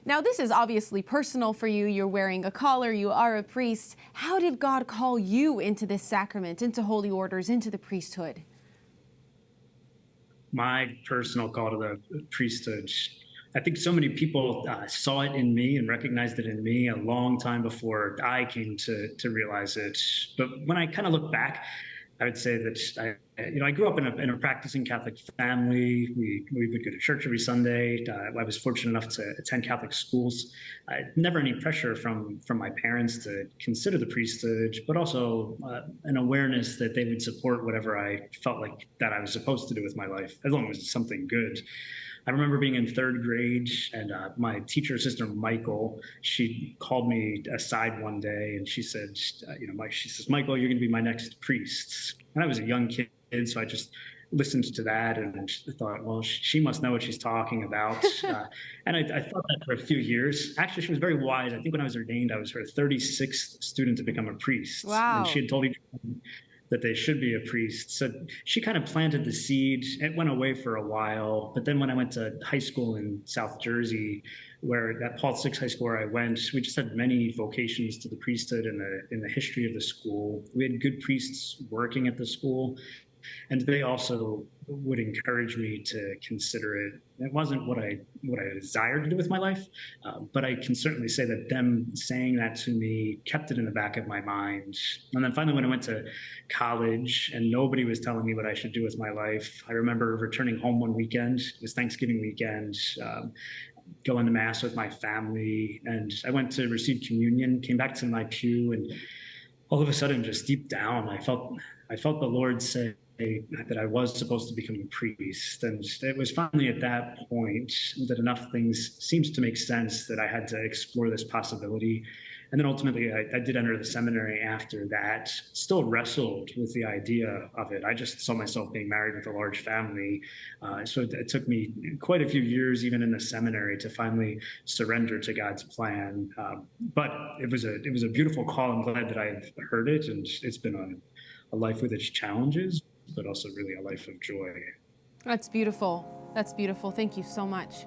Now, this is obviously personal for you. You're wearing a collar, you are a priest. How did God call you into this sacrament, into holy orders, into the priesthood? My personal call to the priesthood, I think so many people saw it in me and recognized it in me a long time before I came to realize it. But when I kind of look back, I would say that I grew up in a practicing Catholic family. We would go to church every Sunday. I was fortunate enough to attend Catholic schools. Never any pressure from my parents to consider the priesthood, but also an awareness that they would support whatever I felt like that I was supposed to do with my life, as long as it's something good. I remember being in third grade, and my teacher assistant Michael, she called me aside one day, and she said, she says, "Michael, you're going to be my next priest." And I was a young kid, so I just listened to that and thought, well, she must know what she's talking about. And I thought that for a few years. Actually, she was very wise. I think when I was ordained, I was her 36th student to become a priest, and she Wow. had told each one that they should be a priest. So she kind of planted the seed. It went away for a while, but then when I went to high school in South Jersey, where at Paul VI High School where I went, we just had many vocations to the priesthood in the history of the school. We had good priests working at the school, and they also would encourage me to consider it. It wasn't what I desired to do with my life, but I can certainly say that them saying that to me kept it in the back of my mind. And then finally, when I went to college and nobody was telling me what I should do with my life, I remember returning home one weekend. It was Thanksgiving weekend. Going to mass with my family, and I went to receive communion. Came back to my pew, and all of a sudden, just deep down, I felt the Lord say that I was supposed to become a priest. And it was finally at that point that enough things seemed to make sense that I had to explore this possibility. And then ultimately, I did enter the seminary after that, still wrestled with the idea of it. I just saw myself being married with a large family. So it took me quite a few years, even in the seminary, to finally surrender to God's plan. But it was a beautiful call. I'm glad that I've heard it. And it's been a life with its challenges, but also really a life of joy. That's beautiful. That's beautiful. Thank you so much.